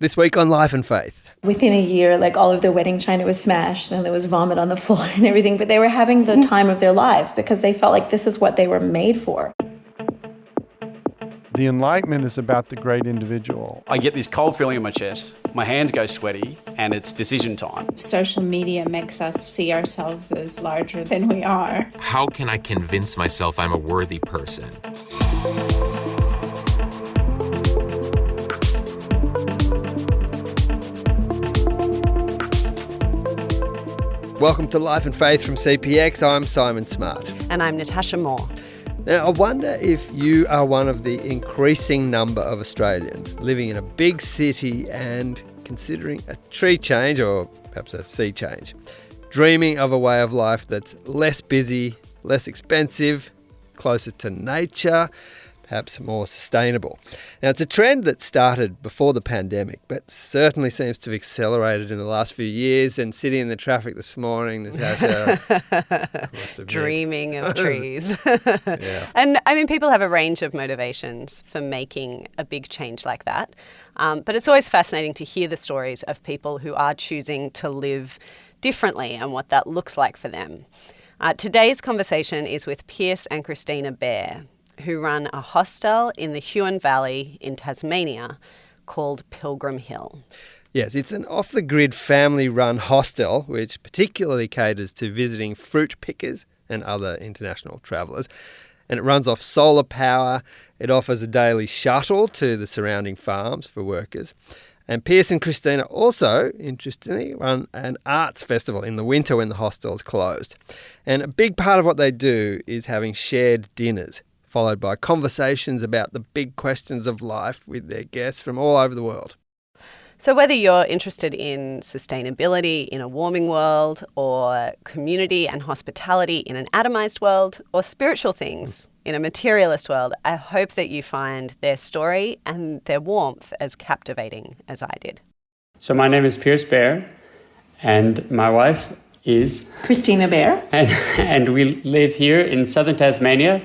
This week on Life and Faith. Within a year, like all of their wedding china was smashed and there was vomit on the floor and everything, but they were having the time of their lives because they felt like this is what they were made for. The Enlightenment is about the great individual. I get this cold feeling in my chest, my hands go sweaty, and it's decision time. Social media makes us see ourselves as larger than we are. How can I convince myself I'm a worthy person? Welcome to Life and Faith from CPX. I'm Simon Smart. And I'm Natasha Moore. Now, I wonder if you are one of the increasing number of Australians living in a big city and considering a tree change or perhaps a sea change, dreaming of a way of life that's less busy, less expensive, closer to nature, perhaps more sustainable. Now, it's a trend that started before the pandemic, but certainly seems to have accelerated in the last few years. And sitting in the traffic this morning, Natasha, dreaming of trees. Yeah. And I mean, people have a range of motivations for making a big change like that. But it's always fascinating to hear the stories of people who are choosing to live differently and what that looks like for them. Today's conversation is with Peirce and Christina Baehr, who run a hostel in the Huon Valley in Tasmania called Pilgrim Hill. Yes, it's an off-the-grid family-run hostel which particularly caters to visiting fruit pickers and other international travellers. And it runs off solar power. It offers a daily shuttle to the surrounding farms for workers. And Peirce and Christina also, interestingly, run an arts festival in the winter when the hostel is closed. And a big part of what they do is having shared dinners, followed by conversations about the big questions of life with their guests from all over the world. So whether you're interested in sustainability in a warming world, or community and hospitality in an atomized world, or spiritual things in a materialist world, I hope that you find their story and their warmth as captivating as I did. So my name is Peirce Baehr, and my wife is Christina Baehr. And we live here in southern Tasmania,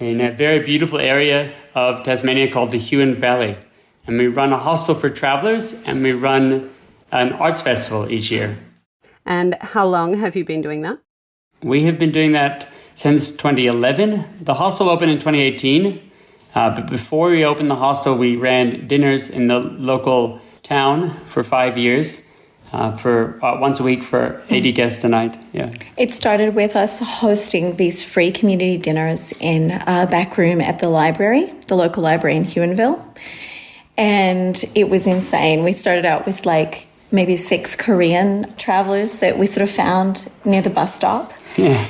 in a very beautiful area of Tasmania called the Huon Valley. And we run a hostel for travellers, and we run an arts festival each year. And how long have you been doing that? We have been doing that since 2011. The hostel opened in 2018, but before we opened the hostel, we ran dinners in the local town for 5 years. For once a week for 80 guests a night. Yeah. It started with us hosting these free community dinners in a back room at the library, the local library in Huonville. And it was insane. We started out with like maybe 6 Korean travelers that we sort of found near the bus stop. Yeah.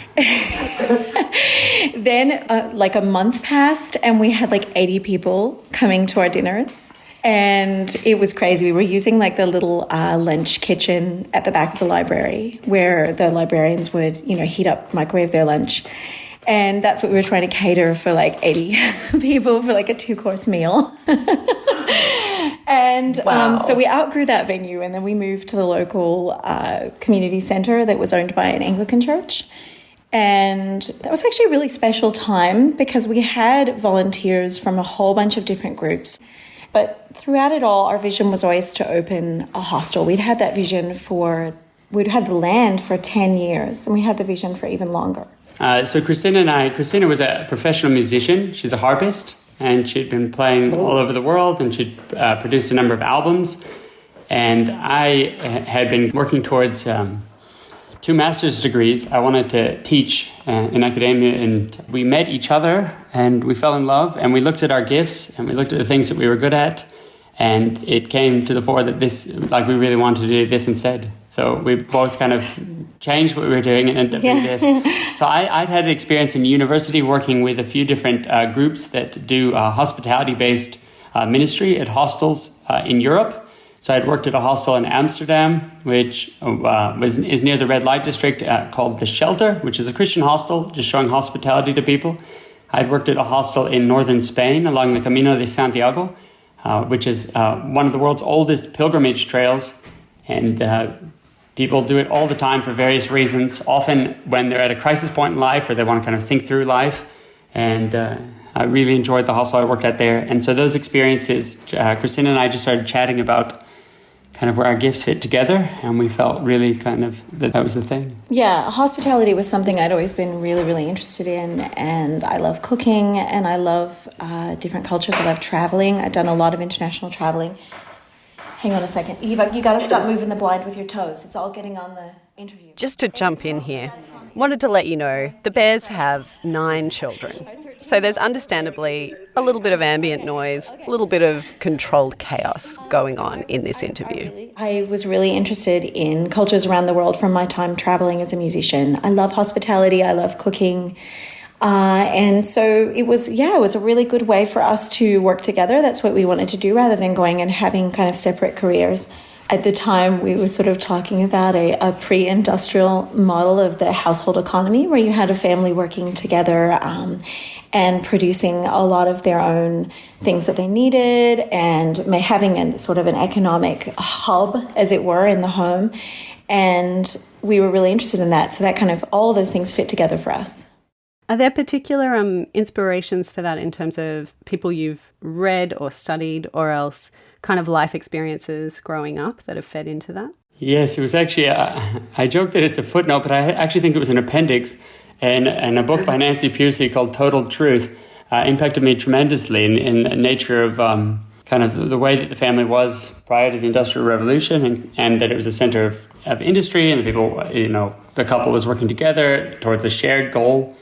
Then like a month passed and we had like 80 people coming to our dinners. And it was crazy. We were using like the little lunch kitchen at the back of the library where the librarians would, heat up, microwave their lunch. And that's what we were trying to cater for like 80 people for like a 2-course meal. And wow. So we outgrew that venue and then we moved to the local community centre that was owned by an Anglican church. And that was actually a really special time because we had volunteers from a whole bunch of different groups. But throughout it all, our vision was always to open a hostel. We'd had that vision we'd had the land for 10 years, and we had the vision for even longer. So Christina was a professional musician. She's a harpist, and she'd been playing all over the world, and she'd produced a number of albums. And I had been working towards 2 master's degrees. I wanted to teach in academia, and we met each other and we fell in love, and we looked at our gifts and we looked at the things that we were good at, and it came to the fore that we really wanted to do this instead. So we both kind of changed what we were doing and ended up doing this. So I'd had an experience in university working with a few different groups that do hospitality-based ministry at hostels in Europe. So I'd worked at a hostel in Amsterdam, which is near the red light district, called The Shelter, which is a Christian hostel, just showing hospitality to people. I'd worked at a hostel in northern Spain along the Camino de Santiago, which is one of the world's oldest pilgrimage trails. And people do it all the time for various reasons, often when they're at a crisis point in life or they want to kind of think through life. And I really enjoyed the hostel I worked at there. And so those experiences, Christina and I just started chatting about kind of where our gifts fit together, and we felt really kind of that was the thing. Yeah, hospitality was something I'd always been really, really interested in, and I love cooking, and I love different cultures. I love traveling. I've done a lot of international traveling. Hang on a second. Eva, you got to stop moving the blind with your toes. It's all getting on the interview. Just to jump in here, wanted to let you know the Baehrs have 9 children. So there's understandably a little bit of ambient noise, a little bit of controlled chaos going on in this interview. I was really interested in cultures around the world from my time traveling as a musician. I love hospitality. I love cooking. And so it was a really good way for us to work together. That's what we wanted to do rather than going and having kind of separate careers. At the time, we were sort of talking about a pre-industrial model of the household economy where you had a family working together and producing a lot of their own things that they needed and having a sort of an economic hub, as it were, in the home. And we were really interested in that. So that kind of, all those things fit together for us. Are there particular inspirations for that in terms of people you've read or studied or else kind of life experiences growing up that have fed into that? Yes, it was actually, I joke that it's a footnote, but I actually think it was an appendix. And a book by Nancy Peirce called Total Truth impacted me tremendously in the nature of kind of the way that the family was prior to the Industrial Revolution and that it was a center of industry and the people, the couple was working together towards a shared goal.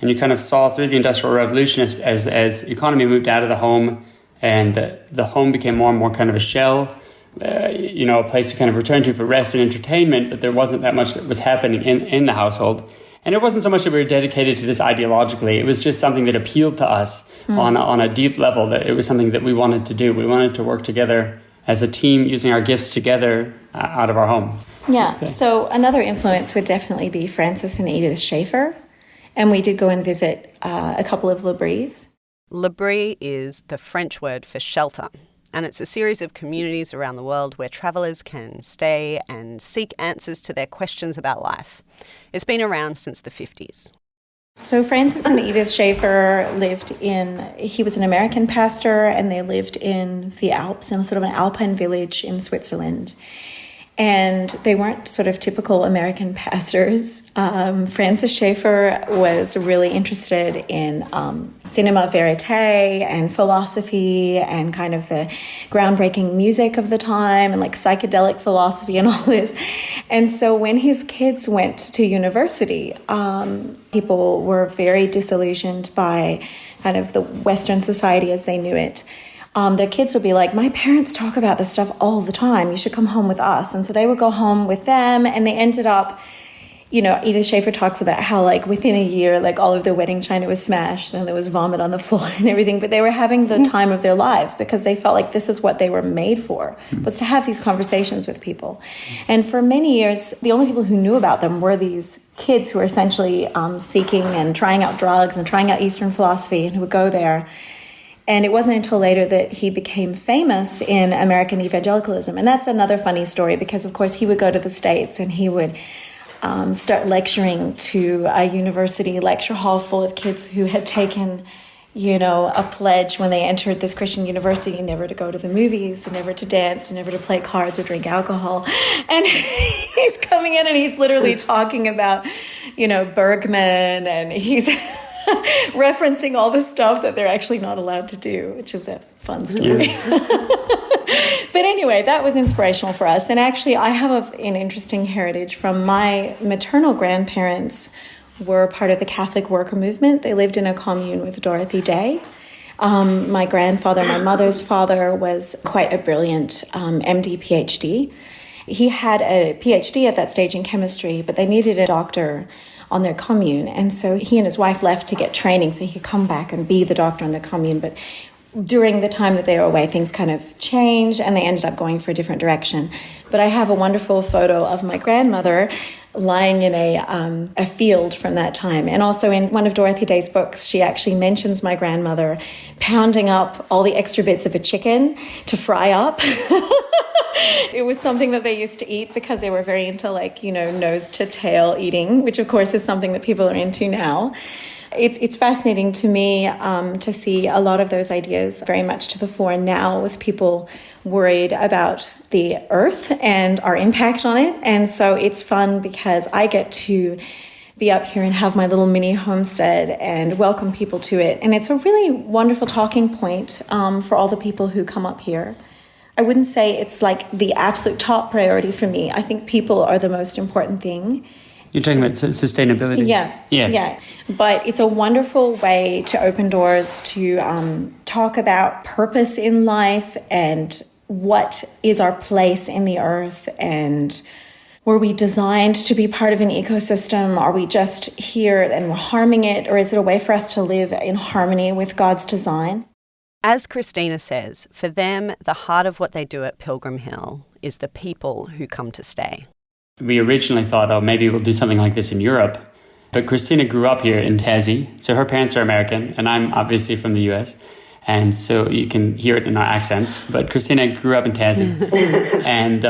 And you kind of saw through the Industrial Revolution as the economy moved out of the home and the home became more and more kind of a shell, a place to kind of return to for rest and entertainment, but there wasn't that much that was happening in the household. And it wasn't so much that we were dedicated to this ideologically. It was just something that appealed to us on a deep level, that it was something that we wanted to do. We wanted to work together as a team using our gifts together out of our home. Yeah, okay. So another influence would definitely be Francis and Edith Schaefer. And we did go and visit a couple of l'abris. L'abri is the French word for shelter. And it's a series of communities around the world where travellers can stay and seek answers to their questions about life. It's been around since the 50s. So Francis and Edith Schaefer he was an American pastor, and they lived in the Alps, in sort of an alpine village in Switzerland. And they weren't sort of typical American pastors. Francis Schaefer was really interested in cinema verite and philosophy and kind of the groundbreaking music of the time and like psychedelic philosophy and all this. And so when his kids went to university, people were very disillusioned by kind of the Western society as they knew it. Their kids would be like, my parents talk about this stuff all the time. You should come home with us. And so they would go home with them, and they ended up, Edith Schaefer talks about how like within a year, like all of their wedding china was smashed and there was vomit on the floor and everything. But they were having the time of their lives because they felt like this is what they were made for, was to have these conversations with people. And for many years, the only people who knew about them were these kids who were essentially seeking and trying out drugs and trying out Eastern philosophy, and who would go there. And it wasn't until later that he became famous in American evangelicalism. And that's another funny story because, of course, he would go to the States and he would start lecturing to a university lecture hall full of kids who had taken, a pledge when they entered this Christian university never to go to the movies, never to dance, never to play cards or drink alcohol. And he's coming in and he's literally talking about, Bergman, and he's referencing all the stuff that they're actually not allowed to do, which is a fun story. Yeah. But anyway, that was inspirational for us. And actually, I have an interesting heritage from my maternal grandparents were part of the Catholic worker movement. They lived in a commune with Dorothy Day. My grandfather, my mother's father, was quite a brilliant MD, PhD. He had a PhD at that stage in chemistry, but they needed a doctor on their commune. And so he and his wife left to get training so he could come back and be the doctor on the commune. But during the time that they were away, things kind of changed and they ended up going for a different direction. But I have a wonderful photo of my grandmother lying in a field from that time. And also in one of Dorothy Day's books, she actually mentions my grandmother pounding up all the extra bits of a chicken to fry up. It was something that they used to eat because they were very into nose to tail eating, which of course is something that people are into now. It's fascinating to me to see a lot of those ideas very much to the fore now, with people worried about the earth and our impact on it. And so it's fun because I get to be up here and have my little mini homestead and welcome people to it. And it's a really wonderful talking point for all the people who come up here. I wouldn't say it's like the absolute top priority for me. I think people are the most important thing. You're talking about sustainability? Yeah. But it's a wonderful way to open doors to talk about purpose in life and what is our place in the earth, and were we designed to be part of an ecosystem? Are we just here and we're harming it? Or is it a way for us to live in harmony with God's design? As Christina says, for them, the heart of what they do at Pilgrim Hill is the people who come to stay. We originally thought, oh, maybe we'll do something like this in Europe. But Christina grew up here in Tassie, so her parents are American, and I'm obviously from the US. And so you can hear it in our accents. But Christina grew up in Tassie. And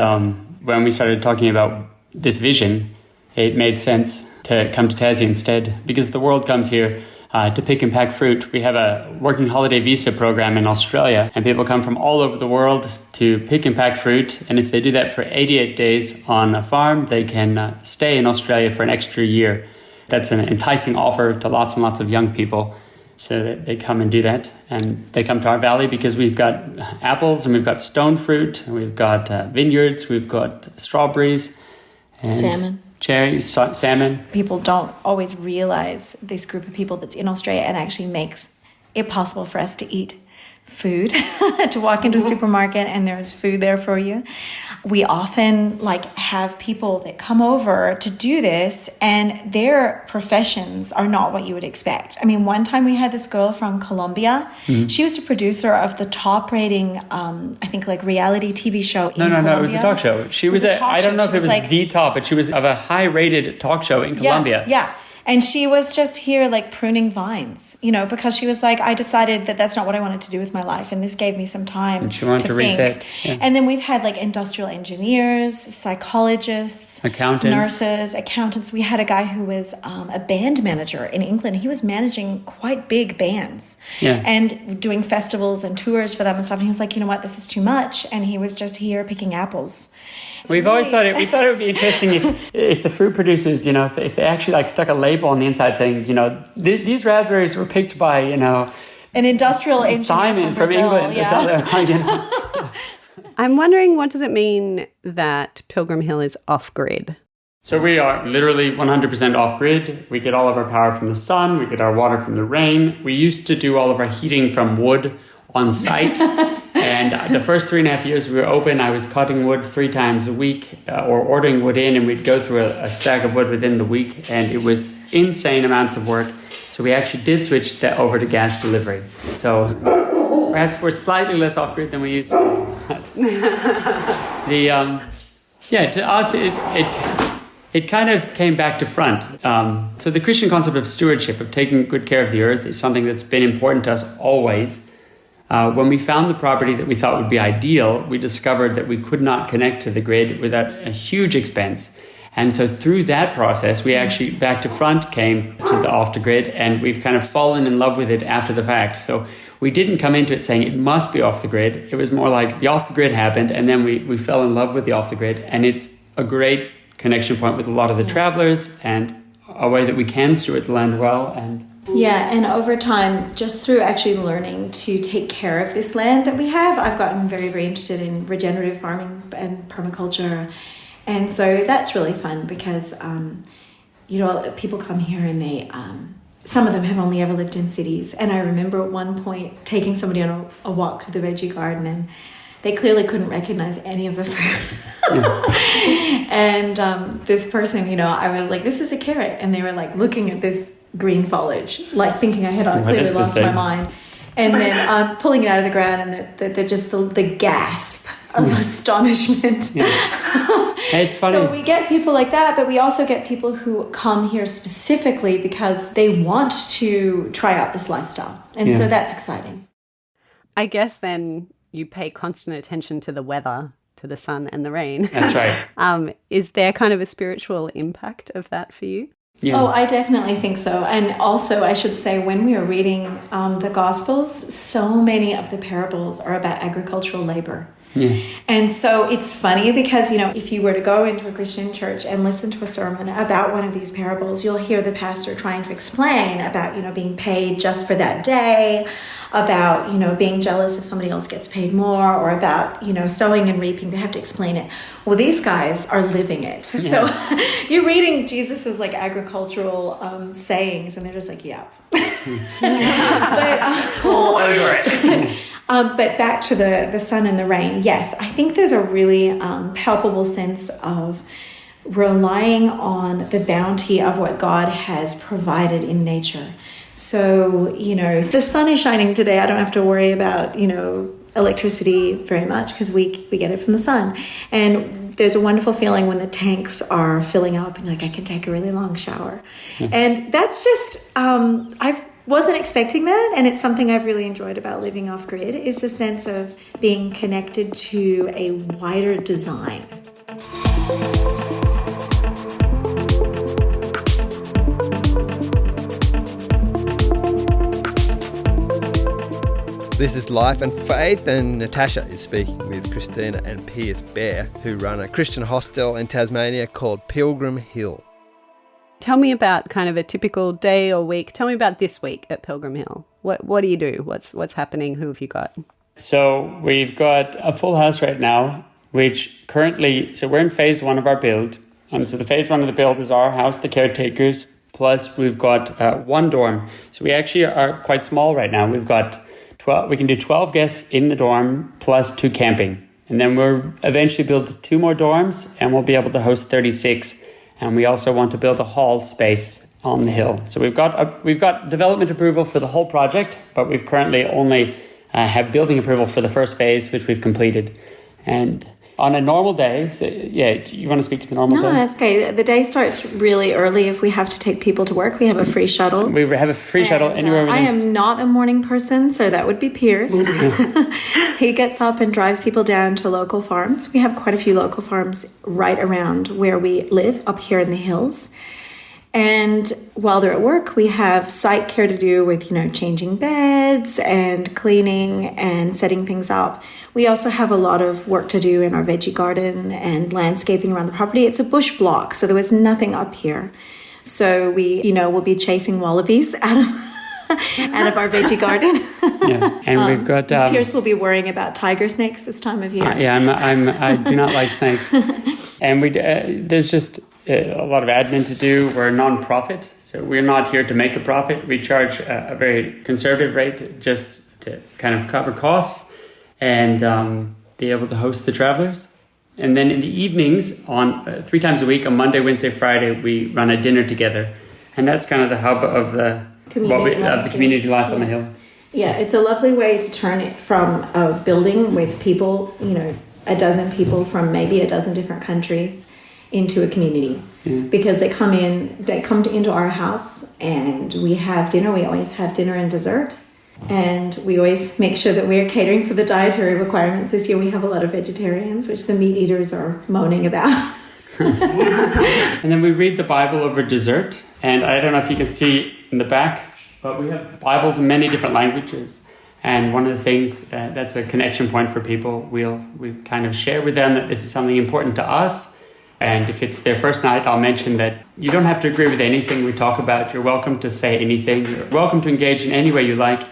when we started talking about this vision, it made sense to come to Tassie instead, because the world comes here to pick and pack fruit. We have a working holiday visa program in Australia, and people come from all over the world to pick and pack fruit. And if they do that for 88 days on a farm, they can stay in Australia for an extra year. That's an enticing offer to lots and lots of young people. So that they come and do that. And they come to our valley because we've got apples and we've got stone fruit, and we've got vineyards, we've got strawberries, and salmon. Cherries, salmon. People don't always realize this group of people that's in Australia and actually makes it possible for us to eat food, to walk into a supermarket and there's food there for you. We often have people that come over to do this, and their professions are not what you would expect. I mean, one time we had this girl from Colombia. Mm-hmm. She was a producer of the top rating, I think reality TV show in Colombia. No, it was a talk show. I don't know if it was the top, but she was of a high rated talk show in Colombia. Yeah. And she was just here pruning vines, because she was I decided that that's not what I wanted to do with my life. And this gave me some time and she wanted to think. Reset. Yeah. And then we've had industrial engineers, psychologists, nurses, accountants. We had a guy who was a band manager in England. He was managing quite big bands and doing festivals and tours for them and stuff. And he was like, you know what, this is too much. And he was just here picking apples. We thought it would be interesting if the fruit producers, if they actually stuck a label on the inside saying, these raspberries were picked by, an industrial engineer Simon from Brazil, England or something. I'm wondering, what does it mean that Pilgrim Hill is off-grid? So we are literally 100% off-grid. We get all of our power from the sun. We get our water from the rain. We used to do all of our heating from wood on site. And the first 3.5 years we were open, I was cutting wood 3 times a week or ordering wood in, and we'd go through a stack of wood within the week, and it was insane amounts of work. So we actually did switch over to gas delivery. So perhaps we're slightly less off-grid than we used to. To us, it kind of came back to front. So the Christian concept of stewardship, of taking good care of the earth, is something that's been important to us always. When we found the property that we thought would be ideal, we discovered that we could not connect to the grid without a huge expense. And so through that process, we actually back to front came to the off the grid, and we've kind of fallen in love with it after the fact. So we didn't come into it saying it must be off the grid. It was more like the off the grid happened, and then we fell in love with the off the grid. And it's a great connection point with a lot of the travelers, and a way that we can steward the land well. And over time, just through actually learning to take care of this land that we have, I've gotten very, very interested in regenerative farming and permaculture. And so that's really fun because, people come here and they, some of them have only ever lived in cities. And I remember at one point taking somebody on a walk to the veggie garden, and they clearly couldn't recognize any of the fruit. And this person, I was like, this is a carrot. And they were looking at this green foliage, thinking I had clearly lost my mind. And then pulling it out of the ground, and the gasp of astonishment. It's funny. So we get people like that, but we also get people who come here specifically because they want to try out this lifestyle. And so that's exciting. I guess then you pay constant attention to the weather, to the sun and the rain. That's right. Is there kind of a spiritual impact of that for you? Oh, I definitely think so. And also, I should say, when we are reading the Gospels, so many of the parables are about agricultural labor. Yeah. And so it's funny because, if you were to go into a Christian church and listen to a sermon about one of these parables, you'll hear the pastor trying to explain about, being paid just for that day, about, being jealous if somebody else gets paid more, or about, sowing and reaping. They have to explain it. Well, these guys are living it. Yeah. So you're reading Jesus's like agricultural sayings, and they're just like, yeah. But all over it. But back to the sun and the rain. Yes, I think there's a really palpable sense of relying on the bounty of what God has provided in nature. So, the sun is shining today. I don't have to worry about, electricity very much because we get it from the sun. And there's a wonderful feeling when the tanks are filling up and I can take a really long shower. Mm-hmm. And that's just, I wasn't expecting that. And it's something I've really enjoyed about living off grid is the sense of being connected to a wider design. This is Life and Faith, and Natasha is speaking with Christina and Peirce Baehr, who run a Christian hostel in Tasmania called Pilgrim Hill. Tell me about kind of a typical day or week. Tell me about this week at Pilgrim Hill. What do you do? What's happening? Who have you got? So we've got a full house right now, which currently, so we're in phase 1 of our build. And so the phase 1 of the build is our house, the caretakers, plus we've got one dorm. So we actually are quite small right now. We've got 12, we can do 12 guests in the dorm plus 2 camping. And then we'll eventually build 2 more dorms and we'll be able to host 36. And we also want to build a hall space on the hill. So we've got development approval for the whole project, but we've currently only have building approval for the first phase, which we've completed. And on a normal day, so, you want to speak to the normal day? No, that's okay. The day starts really early if we have to take people to work. We have a free shuttle. We have a free shuttle anywhere within... I am not a morning person, so that would be Peirce. He gets up and drives people down to local farms. We have quite a few local farms right around where we live, up here in the hills. And while they're at work, we have site care to do with, changing beds and cleaning and setting things up. We also have a lot of work to do in our veggie garden and landscaping around the property. It's a bush block, so there was nothing up here. So we, we'll be chasing wallabies out of our veggie garden. Yeah, and we've got... Peirce will be worrying about tiger snakes this time of year. I do not like snakes. And there's just... a lot of admin to do. We're a non-profit, so we're not here to make a profit. We charge a very conservative rate just to kind of cover costs and be able to host the travelers. And then in the evenings, on 3 times a week, on Monday, Wednesday, Friday, we run a dinner together, and that's kind of the hub of the community life on the hill. Yeah, it's a lovely way to turn it from a building with people, a dozen people from maybe a dozen different countries, into a community. Because they come into our house and we have dinner. We always have dinner and dessert, and we always make sure that we're catering for the dietary requirements. This year we have a lot of vegetarians, which the meat eaters are moaning about. And then we read the Bible over dessert, and I don't know if you can see in the back, but we have Bibles in many different languages. And one of the things that's a connection point for people, we kind of share with them that this is something important to us. And if it's their first night, I'll mention that you don't have to agree with anything we talk about. You're welcome to say anything. You're welcome to engage in any way you like.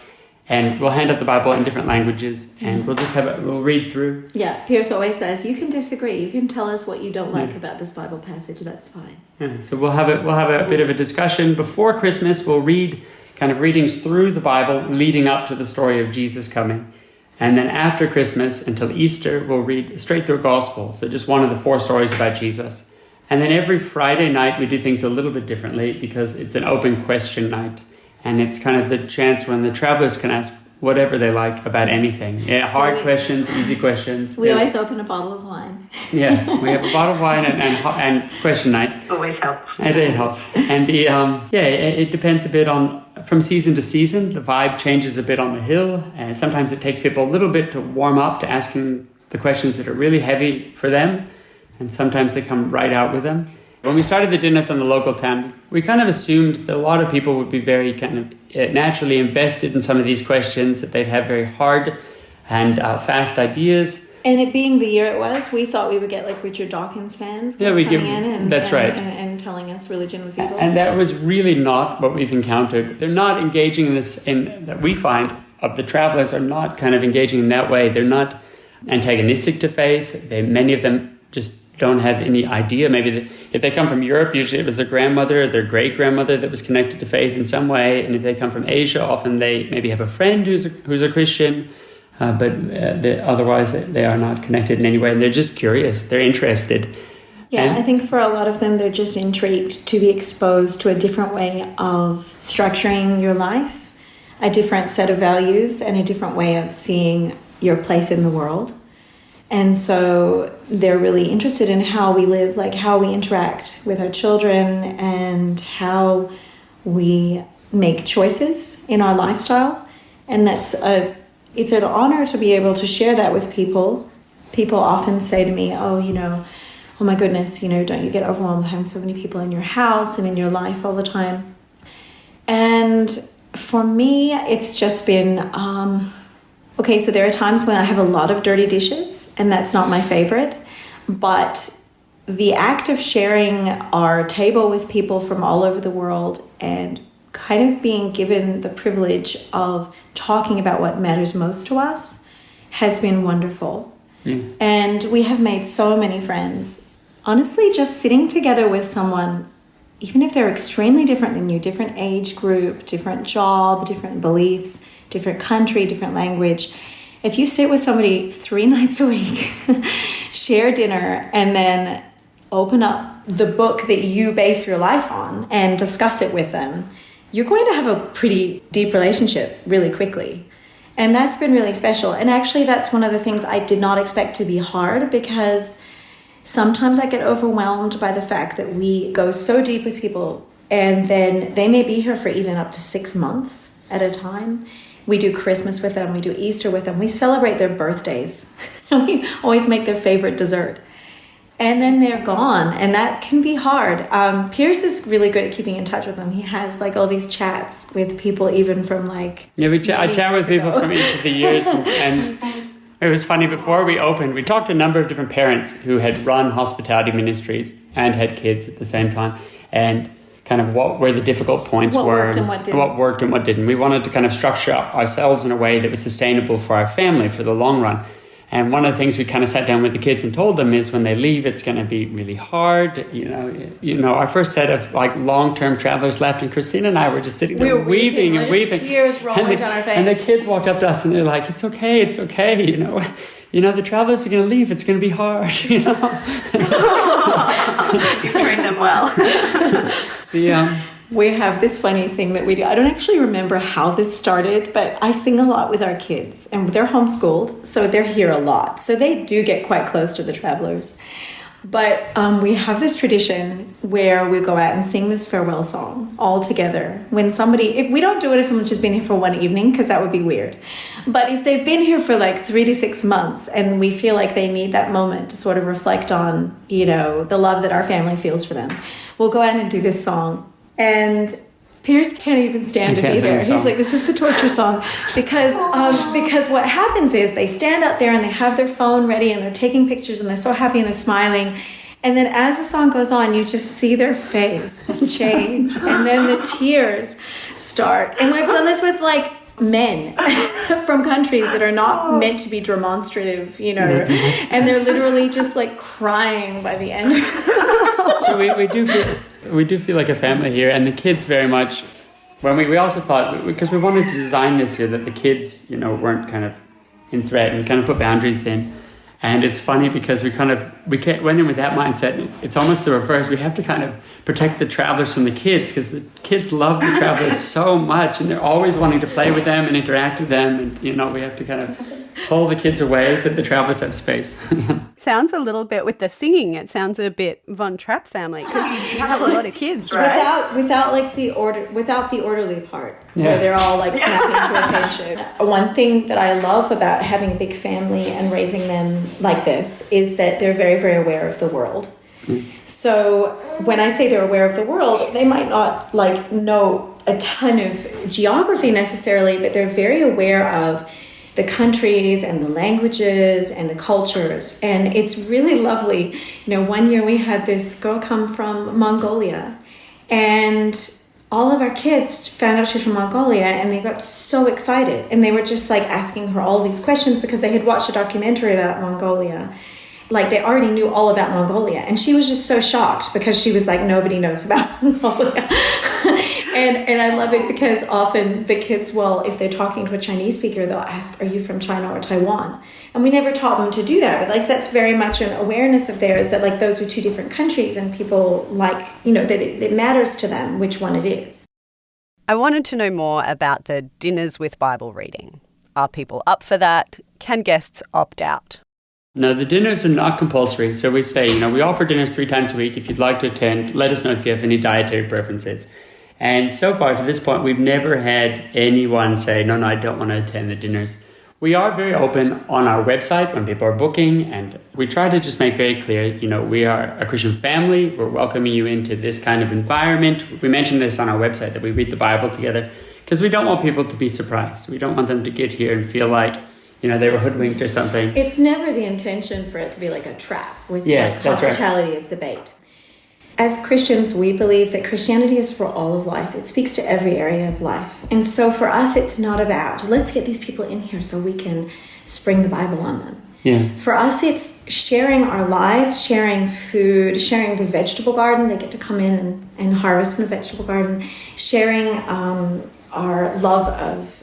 And we'll hand out the Bible in different languages, and we'll read through. Yeah, Peirce always says, you can disagree. You can tell us what you don't like about this Bible passage. That's fine. Yeah, so we'll have a bit of a discussion. Before Christmas, we'll read kind of readings through the Bible leading up to the story of Jesus coming. And then after Christmas until Easter, we'll read straight through Gospel. So just one of the 4 stories about Jesus. And then every Friday night, we do things a little bit differently because it's an open question night. And it's kind of the chance when the travelers can ask whatever they like about anything. Yeah, hard questions, easy questions. We always open a bottle of wine. Yeah, we have a bottle of wine and question night. Always helps. It helps. And it depends a bit on... From season to season, the vibe changes a bit on the hill, and sometimes it takes people a little bit to warm up to asking the questions that are really heavy for them, and sometimes they come right out with them. When we started the dinners on the local town, we kind of assumed that a lot of people would be very kind of naturally invested in some of these questions, that they'd have very hard and fast ideas. And it being the year it was, we thought we would get like Richard Dawkins fans coming in and telling us religion was evil. And that was really not what we've encountered. They're not engaging in this, that we find of the travelers are not kind of engaging in that way. They're not antagonistic to faith. Many of them just don't have any idea. Maybe if they come from Europe, usually it was their grandmother or their great-grandmother that was connected to faith in some way. And if they come from Asia, often they maybe have a friend who's a Christian. But otherwise, they are not connected in any way. And they're just curious. They're interested. Yeah, I think for a lot of them, they're just intrigued to be exposed to a different way of structuring your life, a different set of values, and a different way of seeing your place in the world. And so they're really interested in how we live, like how we interact with our children and how we make choices in our lifestyle. And it's an honor to be able to share that with people. People often say to me, oh my goodness, don't you get overwhelmed with having so many people in your house and in your life all the time? And for me, it's just been, so there are times when I have a lot of dirty dishes, and that's not my favorite. But the act of sharing our table with people from all over the world and kind of being given the privilege of talking about what matters most to us has been wonderful. Mm. And we have made so many friends. Honestly, just sitting together with someone, even if they're extremely different than you, different age group, different job, different beliefs, different country, different language. If you sit with somebody 3 nights a week, share dinner, and then open up the book that you base your life on and discuss it with them, you're going to have a pretty deep relationship really quickly. And that's been really special. And actually, that's one of the things I did not expect to be hard, because sometimes I get overwhelmed by the fact that we go so deep with people and then they may be here for even up to 6 months at a time. We do Christmas with them, we do Easter with them, we celebrate their birthdays. We always make their favorite dessert. And then they're gone, and that can be hard. Peirce is really good at keeping in touch with them. He has like all these chats with people, even from like... Yeah, I chat with people from each of the years, and it was funny, before we opened, we talked to a number of different parents who had run hospitality ministries and had kids at the same time, and kind of where the difficult points were. What worked and what didn't. We wanted to kind of structure ourselves in a way that was sustainable for our family for the long run. And one of the things we kind of sat down with the kids and told them is when they leave, it's going to be really hard. Our first set of like long-term travelers left, and Christina and I were just sitting there weeping. Tears rolling down our face. And the kids walked up to us and they're like, it's okay. The travelers are going to leave. It's going to be hard, You bring them well. We have this funny thing that we do. I don't actually remember how this started, but I sing a lot with our kids, and they're homeschooled, so they're here a lot. So they do get quite close to the travelers. But we have this tradition where we go out and sing this farewell song all together. If we don't do it if someone's just been here for one evening, because that would be weird. But if they've been here for like 3 to 6 months and we feel like they need that moment to sort of reflect on, the love that our family feels for them, we'll go out and do this song. And Peirce can't even stand to be there. He's like, this is the torture song. Because what happens is they stand out there and they have their phone ready and they're taking pictures and they're so happy and they're smiling. And then as the song goes on, you just see their face change. And then the tears start. And we've done this with like men from countries that are not meant to be demonstrative, and they're literally just like crying by the end. So we do feel like a family here, and the kids very much. When we also thought, because we wanted to design this here that the kids, weren't kind of in threat, and kind of put boundaries in. And it's funny because we went in with that mindset. It's almost the reverse. We have to kind of protect the travelers from the kids, because the kids love the travelers so much, and they're always wanting to play with them and interact with them. And, we have to kind of pull the kids away so that the travelers have space. Sounds a little bit, with the singing, it sounds a bit Von Trapp family, because you have a lot of kids, right? Without the orderly part, where they're all like snapping to attention. One thing that I love about having a big family and raising them like this is that they're very, very aware of the world. So when I say they're aware of the world, they might not like know a ton of geography necessarily, but they're very aware of the countries and the languages and the cultures. And it's really lovely. You know, one year we had this girl come from Mongolia, and all of our kids found out she's from Mongolia, and they got so excited. And they were just like asking her all these questions because they had watched a documentary about Mongolia. Like they already knew all about Mongolia. And she was just so shocked because she was like, nobody knows about Mongolia. and I love it because often the kids will, if they're talking to a Chinese speaker, they'll ask, are you from China or Taiwan? And we never taught them to do that. But like that's very much an awareness of theirs that like those are two different countries, and people like, you know, that it matters to them which one it is. I wanted to know more about the dinners with Bible reading. Are people up for that? Can guests opt out? No, the dinners are not compulsory. So we say, you know, we offer dinners 3 times a week. If you'd like to attend, let us know if you have any dietary preferences. And so far to this point, we've never had anyone say, no, I don't want to attend the dinners. We are very open on our website when people are booking, and we try to just make very clear, you know, we are a Christian family. We're welcoming you into this kind of environment. We mentioned this on our website, that we read the Bible together, because we don't want people to be surprised. We don't want them to get here and feel like, you know, they were hoodwinked or something. It's never the intention for it to be like a trap with that's hospitality right. Is the bait. As Christians, we believe that Christianity is for all of life. It speaks to every area of life. And so for us, it's not about, let's get these people in here so we can spring the Bible on them. Yeah. For us, it's sharing our lives, sharing food, sharing the vegetable garden. They get to come in and harvest in the vegetable garden, sharing our love of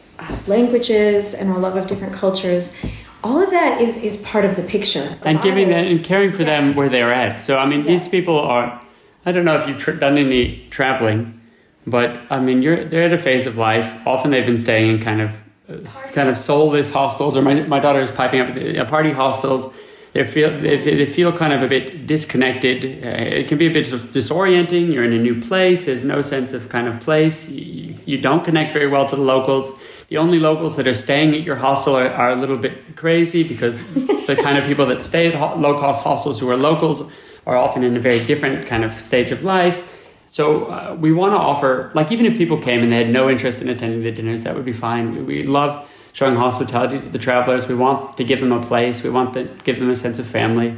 languages and our love of different cultures. All of that is part of the picture. And giving them and caring for them where they're at. So, I mean, these people are, I don't know if you've done any traveling, but I mean, they're at a phase of life. Often they've been staying in kind of soulless hostels, or my daughter is piping up party hostels. They feel kind of a bit disconnected. It can be a bit disorienting. You're in a new place. There's no sense of kind of place. You don't connect very well to the locals. The only locals that are staying at your hostel are a little bit crazy, because the kind of people that stay at low-cost hostels who are locals are often in a very different kind of stage of life. So we want to offer, like, even if people came and they had no interest in attending the dinners, that would be fine. We love showing hospitality to the travelers. We want to give them a place. We want to give them a sense of family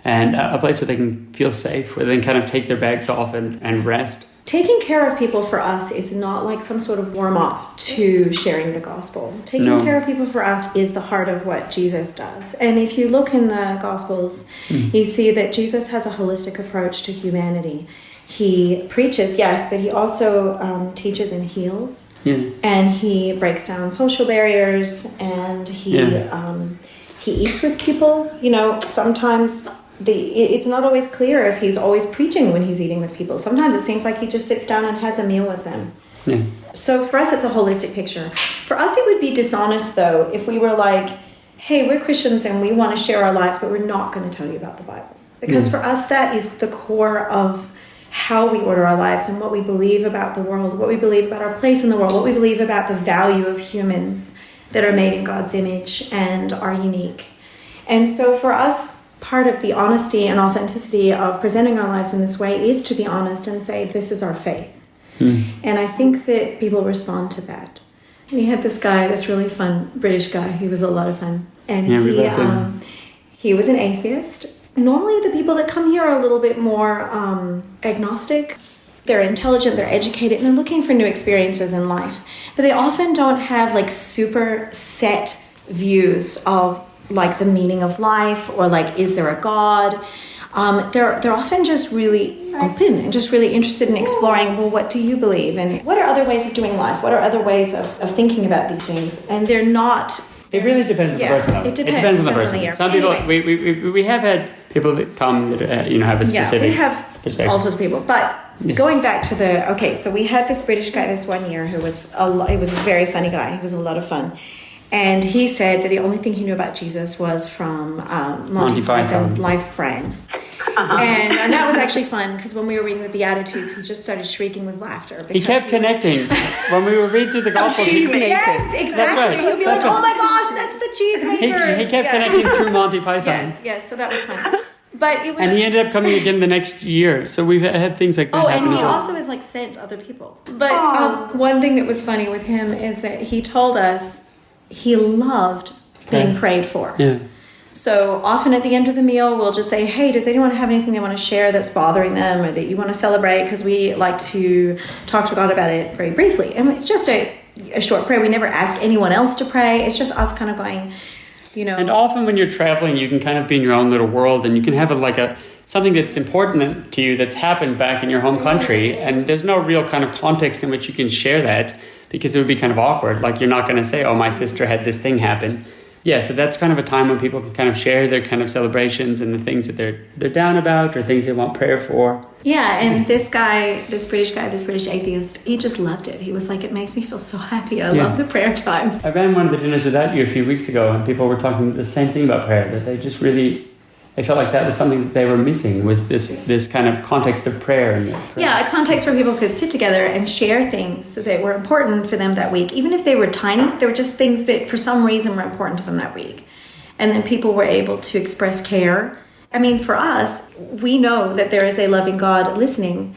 and a place where they can feel safe, where they can kind of take their bags off and rest. Taking care of people for us is not like some sort of warm-up to sharing the gospel. Taking care of people for us is the heart of what Jesus does. And if you look in the Gospels, you see that Jesus has a holistic approach to humanity. He preaches, yes, but he also teaches and heals. Yeah. And he breaks down social barriers, and he eats with people. You know, sometimes it's not always clear if he's always preaching when he's eating with people. Sometimes it seems like he just sits down and has a meal with them. Yeah. So for us, it's a holistic picture. For us, it would be dishonest, though, if we were like, hey, we're Christians and we want to share our lives, but we're not going to tell you about the Bible. Because for us, that is the core of how we order our lives and what we believe about the world, what we believe about our place in the world, what we believe about the value of humans that are made in God's image and are unique. And so for us, part of the honesty and authenticity of presenting our lives in this way is to be honest and say, this is our faith. And I think that people respond to that. We had this guy, this really fun British guy. He was a lot of fun. And he was an atheist. Normally the people that come here are a little bit more agnostic. They're intelligent, they're educated, and they're looking for new experiences in life. But they often don't have like super set views of like the meaning of life, or like, is there a God? They're often just really open and just really interested in exploring, well, what do you believe? And what are other ways of doing life? What are other ways of thinking about these things? And they're not... It really depends on the person, though. It depends on the person. Some people, we have had people that come that have a specific perspective. All sorts of people. But going back to so we had this British guy this one year who was he was a very funny guy. He was a lot of fun. And he said that the only thing he knew about Jesus was from Monty Python Life Brand. And that was actually fun, because when we were reading the Beatitudes, he just started shrieking with laughter. He kept connecting. When we were reading through the Gospels, yes, exactly. That's right. He'd be oh my gosh, that's the cheesemaker. He kept connecting through Monty Python. Yes, so that was fun. But it was... And he ended up coming again the next year. So we've had things like that happen and as he well. also has sent other people. But one thing that was funny with him is that he told us he loved being prayed for. Yeah. So often at the end of the meal, we'll just say, hey, does anyone have anything they want to share that's bothering them or that you want to celebrate? Because we like to talk to God about it very briefly. And it's just a short prayer. We never ask anyone else to pray. It's just us kind of going, And often when you're traveling, you can kind of be in your own little world, and you can have something that's important to you that's happened back in your home country, and there's no real kind of context in which you can share that, because it would be kind of awkward. Like, you're not going to say, oh, my sister had this thing happen. Yeah, so that's kind of a time when people can kind of share their kind of celebrations and the things that they're down about or things they want prayer for. Yeah, and this British atheist, he just loved it. He was like, it makes me feel so happy. I love the prayer time. I ran one of the dinners without you a few weeks ago, and people were talking the same thing about prayer, that they just really... I felt like that was something that they were missing, was this kind of context of prayer. Yeah, a context where people could sit together and share things that were important for them that week. Even if they were tiny, they were just things that for some reason were important to them that week. And then people were able to express care. I mean, for us, we know that there is a loving God listening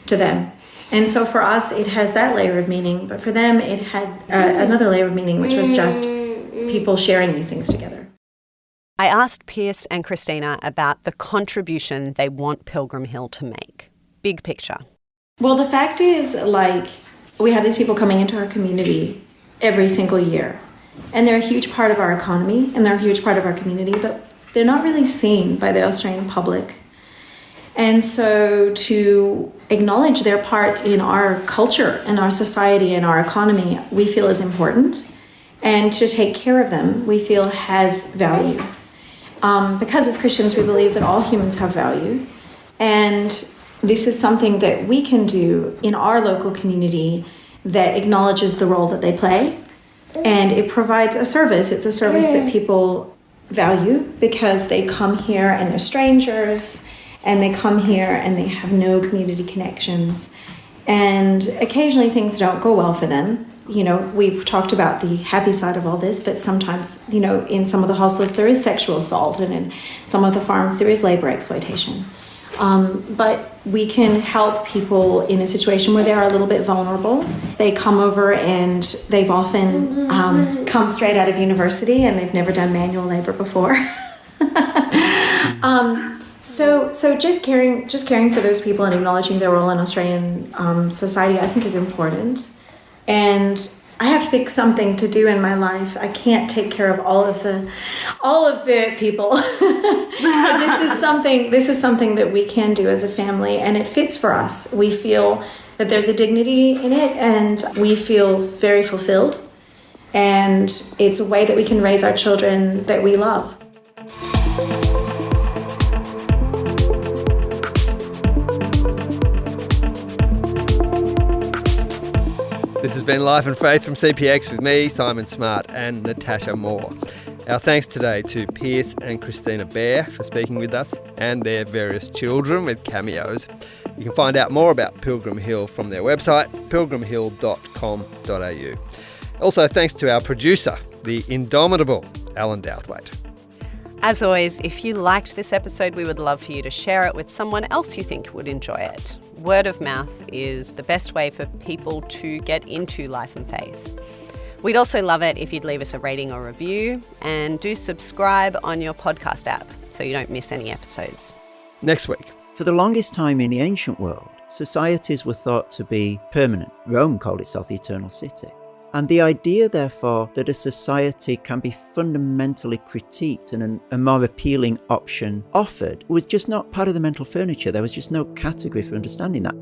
to them. And so for us, it has that layer of meaning. But for them, it had another layer of meaning, which was just people sharing these things together. I asked Peirce and Christina about the contribution they want Pilgrim Hill to make. Big picture. Well, the fact is, we have these people coming into our community every single year. And they're a huge part of our economy, and they're a huge part of our community, but they're not really seen by the Australian public. And so to acknowledge their part in our culture and our society and our economy, we feel is important. And to take care of them, we feel has value. Because as Christians, we believe that all humans have value. And this is something that we can do in our local community that acknowledges the role that they play. And it provides a service. It's a service that people value because they come here and they're strangers, and they come here and they have no community connections. And occasionally things don't go well for them. We've talked about the happy side of all this, but sometimes, in some of the hostels there is sexual assault, and in some of the farms there is labor exploitation. But we can help people in a situation where they are a little bit vulnerable. They come over and they've often come straight out of university and they've never done manual labor before. So just caring for those people and acknowledging their role in Australian society, I think, is important. And I have to pick something to do in my life. I can't take care of all of the people. But this is something that we can do as a family, and it fits for us. We feel that there's a dignity in it, and we feel very fulfilled. And it's a way that we can raise our children that we love. This has been Life and Faith from CPX with me, Simon Smart, and Natasha Moore. Our thanks today to Peirce and Christina Baehr for speaking with us, and their various children with cameos. You can find out more about Pilgrim Hill from their website, pilgrimhill.com.au. Also, thanks to our producer, the indomitable Alan Douthwaite. As always, if you liked this episode, we would love for you to share it with someone else you think would enjoy it. Word of mouth is the best way for people to get into life and faith. We'd also love it if you'd leave us a rating or review, and do subscribe on your podcast app so you don't miss any episodes. Next week. For the longest time in the ancient world, societies were thought to be permanent. Rome called itself the Eternal City. And the idea, therefore, that a society can be fundamentally critiqued and a more appealing option offered was just not part of the mental furniture. There was just no category for understanding that.